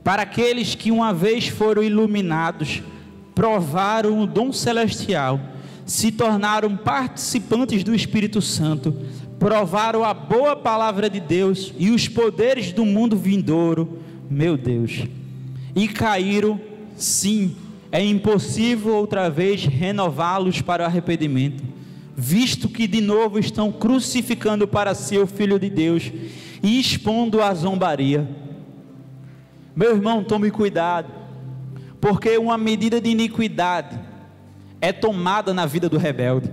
para aqueles que uma vez foram iluminados, provaram o dom celestial, se tornaram participantes do Espírito Santo, provaram a boa palavra de Deus e os poderes do mundo vindouro, meu Deus, e caíram, sim. É impossível outra vez renová-los para o arrependimento, visto que de novo estão crucificando para si o Filho de Deus e expondo a zombaria. Meu irmão, tome cuidado, porque uma medida de iniquidade é tomada na vida do rebelde,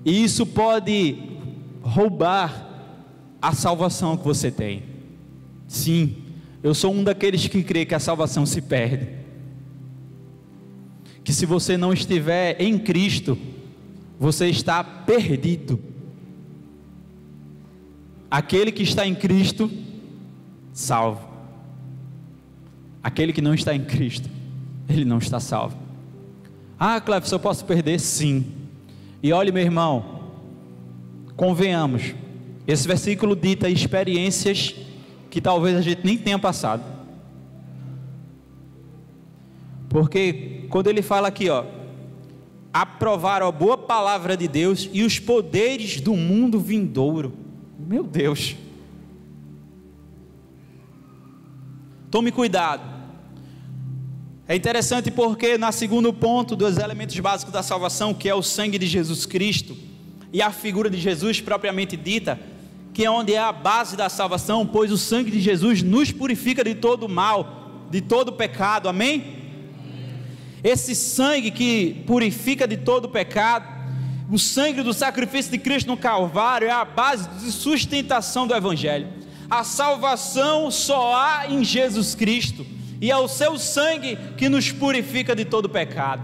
e isso pode roubar a salvação que você tem. Sim, eu sou um daqueles que crê que a salvação se perde, que se você não estiver em Cristo, você está perdido. Aquele que está em Cristo, salvo. Aquele que não está em Cristo, ele não está salvo. Ah, Cleves, eu posso perder? Sim. E olhe, meu irmão, convenhamos, esse versículo dita experiências que talvez a gente nem tenha passado. Porque quando ele fala aqui, aprovaram a boa palavra de Deus e os poderes do mundo vindouro. Meu Deus. Tome cuidado. É interessante porque no segundo ponto dos elementos básicos da salvação, que é o sangue de Jesus Cristo e a figura de Jesus propriamente dita, que é onde é a base da salvação, pois o sangue de Jesus nos purifica de todo mal, de todo pecado, amém? Esse sangue que purifica de todo pecado, o sangue do sacrifício de Cristo no Calvário, é a base de sustentação do Evangelho. A salvação só há em Jesus Cristo, e é o seu sangue que nos purifica de todo pecado.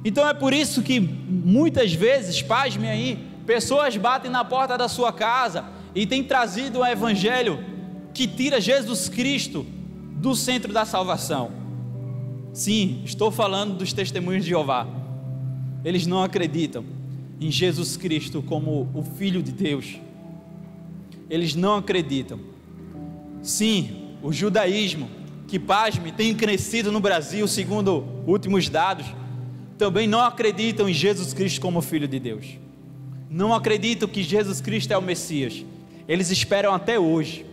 Então é por isso que muitas vezes, pasme aí, pessoas batem na porta da sua casa e têm trazido um Evangelho que tira Jesus Cristo do centro da salvação. Sim, estou falando dos testemunhos de Jeová. Eles não acreditam em Jesus Cristo como o Filho de Deus. Eles não acreditam. Sim, o judaísmo, que pasme, tem crescido no Brasil, segundo últimos dados, também não acreditam em Jesus Cristo como Filho de Deus. Não acreditam que Jesus Cristo é o Messias. Eles esperam até hoje.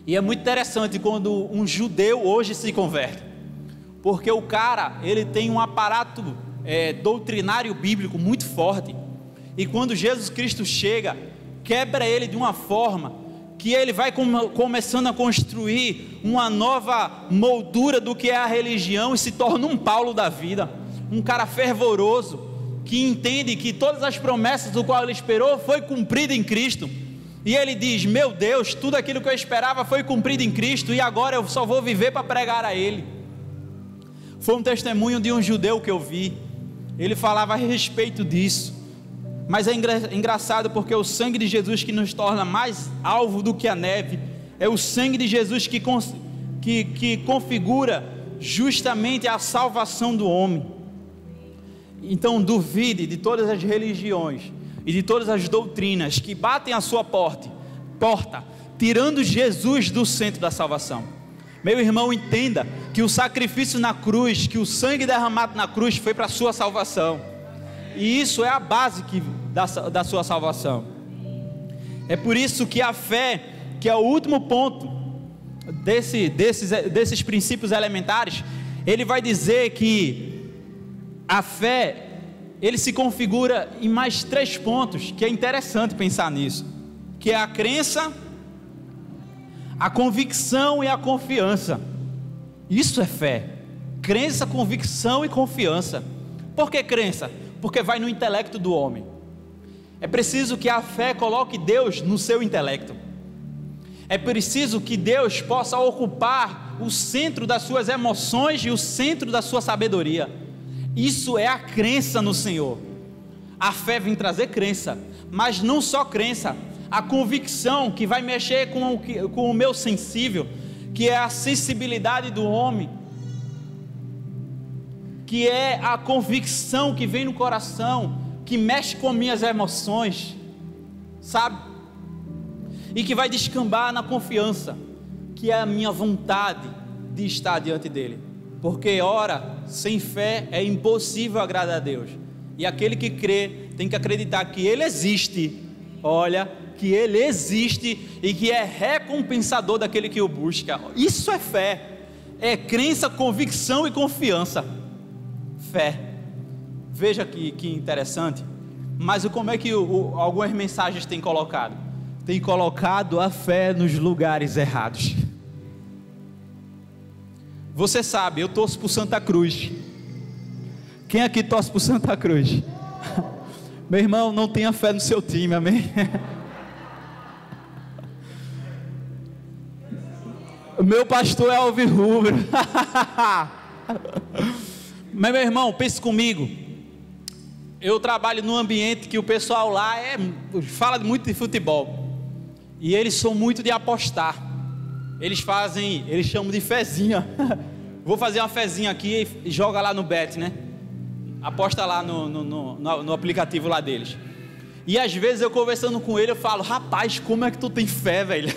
E é muito interessante quando um judeu hoje se converte, porque o cara, ele tem um aparato doutrinário bíblico muito forte, e quando Jesus Cristo chega, quebra ele de uma forma que ele vai começando a construir uma nova moldura do que é a religião, e se torna um Paulo da vida, um cara fervoroso, que entende que todas as promessas do qual ele esperou foi cumprida em Cristo, e ele diz: meu Deus, tudo aquilo que eu esperava foi cumprido em Cristo, e agora eu só vou viver para pregar a Ele. Foi um testemunho de um judeu que eu vi, ele falava a respeito disso. Mas é engraçado porque o sangue de Jesus que nos torna mais alvo do que a neve, é o sangue de Jesus que configura justamente a salvação do homem. Então duvide de todas as religiões e de todas as doutrinas que batem a sua porta, tirando Jesus do centro da salvação. Meu irmão, entenda que o sacrifício na cruz, que o sangue derramado na cruz foi para a sua salvação, e isso é a base da sua salvação. É por isso que a fé, que é o último ponto desses princípios elementares, ele vai dizer que a fé, ele se configura em mais 3 pontos, que é interessante pensar nisso, que é a crença, a convicção e a confiança. Isso é fé: crença, convicção e confiança. Por que crença? Porque vai no intelecto do homem. É preciso que a fé coloque Deus no seu intelecto. É preciso que Deus possa ocupar o centro das suas emoções e o centro da sua sabedoria. Isso é a crença no Senhor. A fé vem trazer crença, mas não só crença, a convicção, que vai mexer com o meu sensível, que é a sensibilidade do homem, que é a convicção que vem no coração, que mexe com minhas emoções, sabe? E que vai descambar na confiança, que é a minha vontade de estar diante dele. Porque ora, sem fé é impossível agradar a Deus. E aquele que crê tem que acreditar que Ele existe. Olha, que Ele existe e que é recompensador daquele que o busca. Isso é fé. É crença, convicção e confiança. Fé. Veja que interessante. Mas como é que algumas mensagens têm colocado? Tem colocado a fé nos lugares errados. Você sabe, eu torço por Santa Cruz. Quem aqui torce por Santa Cruz? Meu irmão, não tenha fé no seu time, amém? meu pastor é alvirrubro. Mas, meu irmão, pense comigo. Eu trabalho num ambiente que o pessoal lá fala muito de futebol. E eles são muito de apostar. Eles chamam de fezinha. Vou fazer uma fezinha aqui e joga lá no bet, né? Aposta lá no aplicativo lá deles. E às vezes eu conversando com ele, eu falo: rapaz, como é que tu tem fé, velho?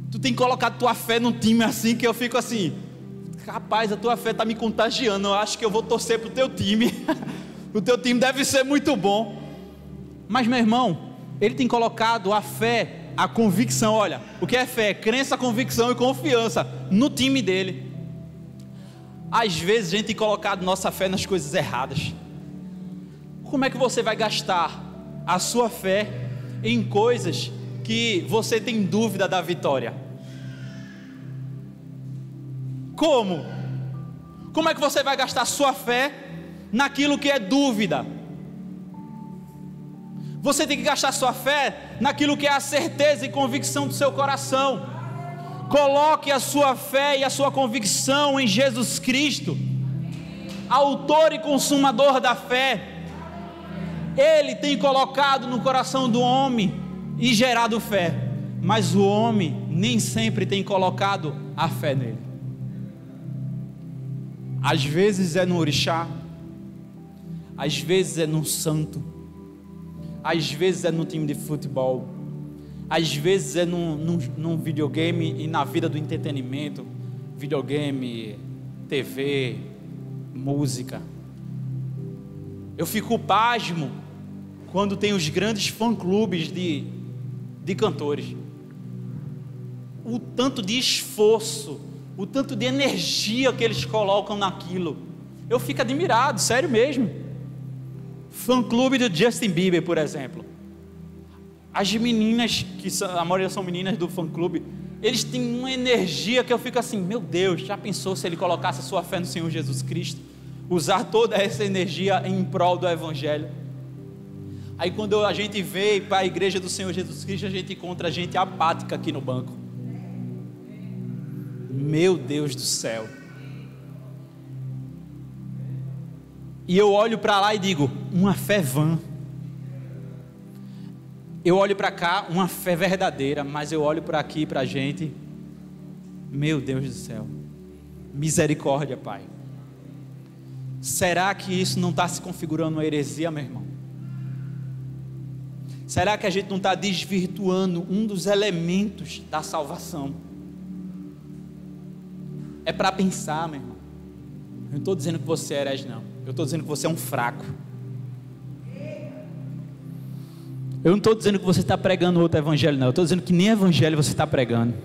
Tu tem colocado tua fé num time assim, que eu fico assim: rapaz, a tua fé está me contagiando. Eu acho que eu vou torcer pro teu time. O teu time deve ser muito bom. Mas, meu irmão, ele tem colocado a fé, a convicção. Olha, o que é fé? Crença, convicção e confiança no time dele. Às vezes a gente tem colocado nossa fé nas coisas erradas. Como é que você vai gastar a sua fé em coisas que você tem dúvida da vitória? Como? Como é que você vai gastar sua fé naquilo que é dúvida? Você tem que gastar sua fé naquilo que é a certeza e convicção do seu coração. Coloque a sua fé e a sua convicção em Jesus Cristo, autor e consumador da fé. Ele tem colocado no coração do homem e gerado fé, mas o homem nem sempre tem colocado a fé nele. Às vezes é no orixá, às vezes é no santo, às vezes é no time de futebol, às vezes é num videogame e na vida do entretenimento, videogame, TV, música. Eu fico pasmo quando tem os grandes fã-clubes de cantores. O tanto de esforço, o tanto de energia que eles colocam naquilo, eu fico admirado, sério mesmo. Fã-clube do Justin Bieber, por exemplo. As meninas, a maioria são meninas do fã-clube, eles têm uma energia que eu fico assim: meu Deus, já pensou se ele colocasse a sua fé no Senhor Jesus Cristo? Usar toda essa energia em prol do Evangelho. Aí quando a gente vem para a igreja do Senhor Jesus Cristo, a gente encontra gente apática aqui no banco. Meu Deus do céu. E eu olho para lá e digo: uma fé vã. Eu olho para cá, uma fé verdadeira, mas eu olho para aqui, para a gente, meu Deus do céu, misericórdia, Pai. Será que isso não está se configurando uma heresia, meu irmão? Será que a gente não está desvirtuando um dos elementos da salvação? É para pensar, meu irmão. Eu não estou dizendo que você é herege, não. Eu estou dizendo que você é um fraco. Eu não estou dizendo que você está pregando outro evangelho, não. Eu estou dizendo que nem evangelho você está pregando.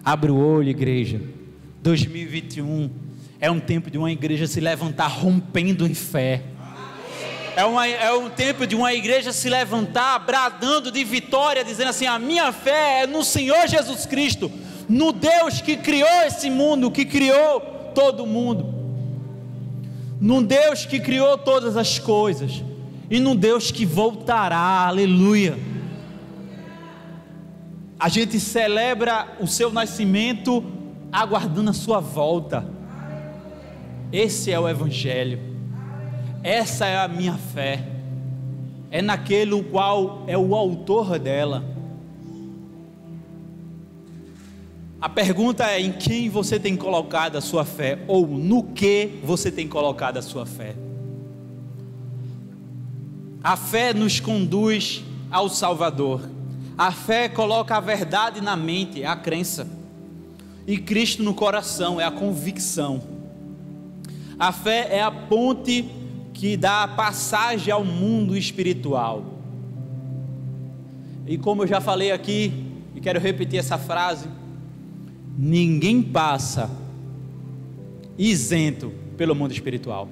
Abre o olho, igreja. 2021 é um tempo de uma igreja se levantar rompendo em fé. É um tempo de uma igreja se levantar bradando de vitória, dizendo assim: a minha fé é no Senhor Jesus Cristo, no Deus que criou esse mundo, que criou todo mundo, num Deus que criou todas as coisas, e num Deus que voltará. Aleluia. A gente celebra o seu nascimento aguardando a sua volta. Esse é o Evangelho. Essa é a minha fé. É naquele o qual é o autor dela. A pergunta é: em quem você tem colocado a sua fé? Ou no que você tem colocado a sua fé? A fé nos conduz ao Salvador. A fé coloca a verdade na mente, é a crença, e Cristo no coração, é a convicção. A fé é a ponte que dá a passagem ao mundo espiritual. E como eu já falei aqui, e quero repetir essa frase: ninguém passa isento pelo mundo espiritual.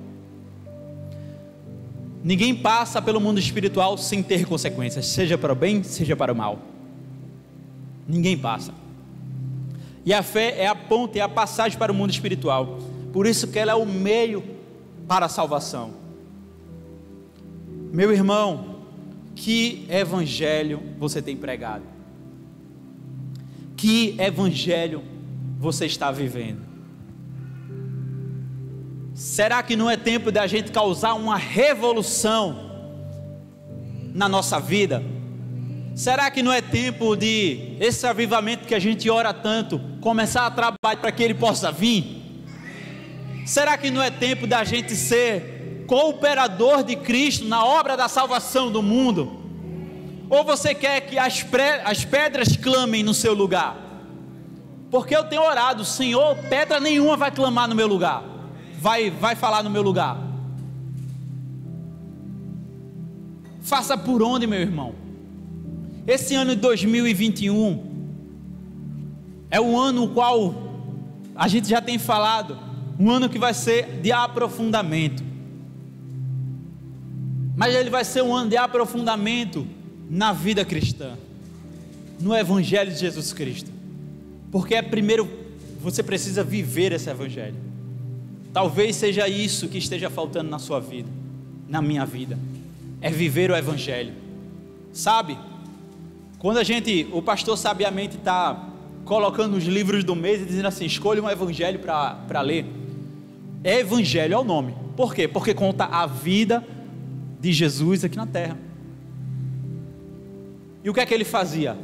Ninguém passa pelo mundo espiritual sem ter consequências, seja para o bem, seja para o mal. Ninguém passa. E a fé é a ponte, é a passagem para o mundo espiritual. Por isso que ela é o meio para a salvação. Meu irmão, que evangelho você tem pregado? Que evangelho você está vivendo? Será que não é tempo da gente causar uma revolução na nossa vida? Será que não é tempo de esse avivamento que a gente ora tanto começar a trabalhar para que ele possa vir? Será que não é tempo da gente ser cooperador de Cristo na obra da salvação do mundo? Ou você quer que as pedras clamem no seu lugar? Porque eu tenho orado, Senhor, pedra nenhuma vai clamar no meu lugar, vai falar no meu lugar. Faça por onde, meu irmão? Esse ano de 2021 é o ano no qual a gente já tem falado, um ano que vai ser de aprofundamento. Mas ele vai ser um ano de aprofundamento na vida cristã, no Evangelho de Jesus Cristo. Porque primeiro você precisa viver esse Evangelho. Talvez seja isso que esteja faltando na sua vida, na minha vida, é viver o Evangelho. Sabe? Quando o pastor sabiamente está colocando os livros do mês e dizendo assim, escolha um evangelho para ler. Evangelho é o nome. Por quê? Porque conta a vida de Jesus aqui na terra. E o que é que ele fazia?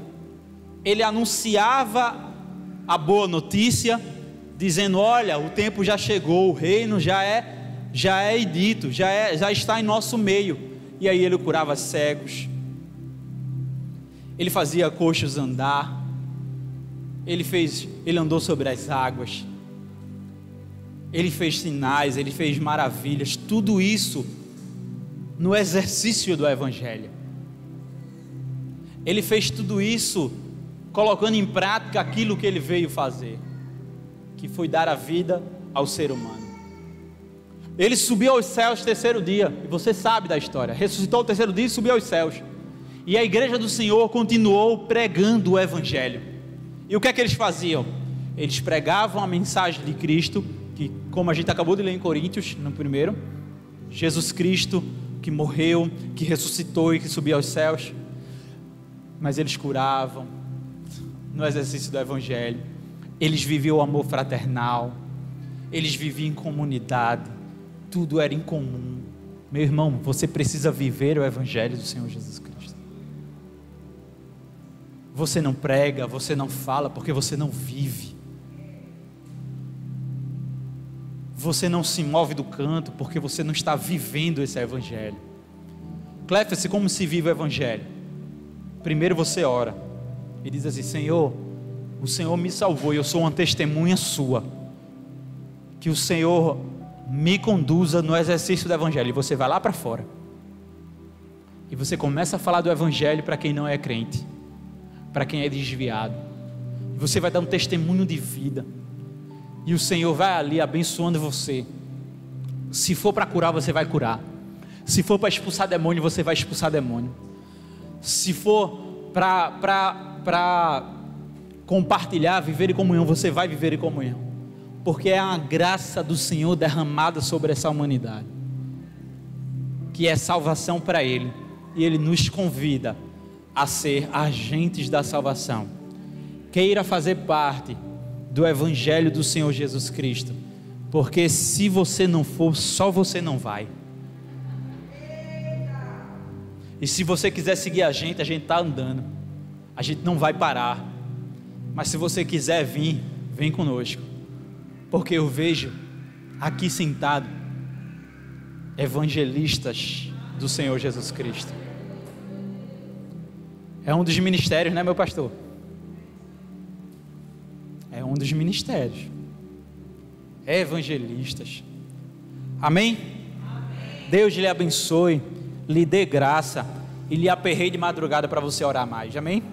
Ele anunciava a boa notícia, dizendo, olha, o tempo já chegou, o reino já é dito, já está em nosso meio. E aí ele curava cegos, ele fazia coxos andar, ele andou sobre as águas, ele fez sinais, ele fez maravilhas, tudo isso no exercício do Evangelho. Ele fez tudo isso colocando em prática aquilo que ele veio fazer, que foi dar a vida ao ser humano. Ele subiu aos céus no terceiro dia, e você sabe da história, ressuscitou no terceiro dia e subiu aos céus. E a igreja do Senhor continuou pregando o Evangelho. E o que é que eles faziam? Eles pregavam a mensagem de Cristo, que como a gente acabou de ler em Coríntios, no primeiro, Jesus Cristo, que morreu, que ressuscitou e que subiu aos céus. Mas eles curavam no exercício do Evangelho. Eles viviam o amor fraternal, eles viviam em comunidade, tudo era em comum. Meu irmão, você precisa viver o Evangelho do Senhor Jesus Cristo. Você não prega, você não fala, porque você não vive. Você não se move do canto, porque você não está vivendo esse Evangelho. Cléfase, como se vive o Evangelho? Primeiro você ora e diz assim, Senhor, o Senhor me salvou e eu sou uma testemunha sua, que o Senhor me conduza no exercício do Evangelho. E você vai lá para fora e você começa a falar do Evangelho para quem não é crente, para quem é desviado. Você vai dar um testemunho de vida, e o Senhor vai ali abençoando você. Se for para curar, você vai curar. Se for para expulsar demônio, você vai expulsar demônio. Se for para compartilhar, viver em comunhão, você vai viver em comunhão, porque é a graça do Senhor derramada sobre essa humanidade, que é salvação para Ele, e Ele nos convida a ser agentes da salvação. Queira fazer parte do Evangelho do Senhor Jesus Cristo, porque se você não for, só você não vai. E se você quiser seguir a gente está andando, a gente não vai parar. Mas se você quiser vir, vem conosco, porque eu vejo aqui sentado evangelistas do Senhor Jesus Cristo. É um dos ministérios, né, meu pastor? É um dos ministérios. É evangelistas. Amém? Amém? Deus lhe abençoe, lhe dê graça e lhe aperreie de madrugada para você orar mais. Amém?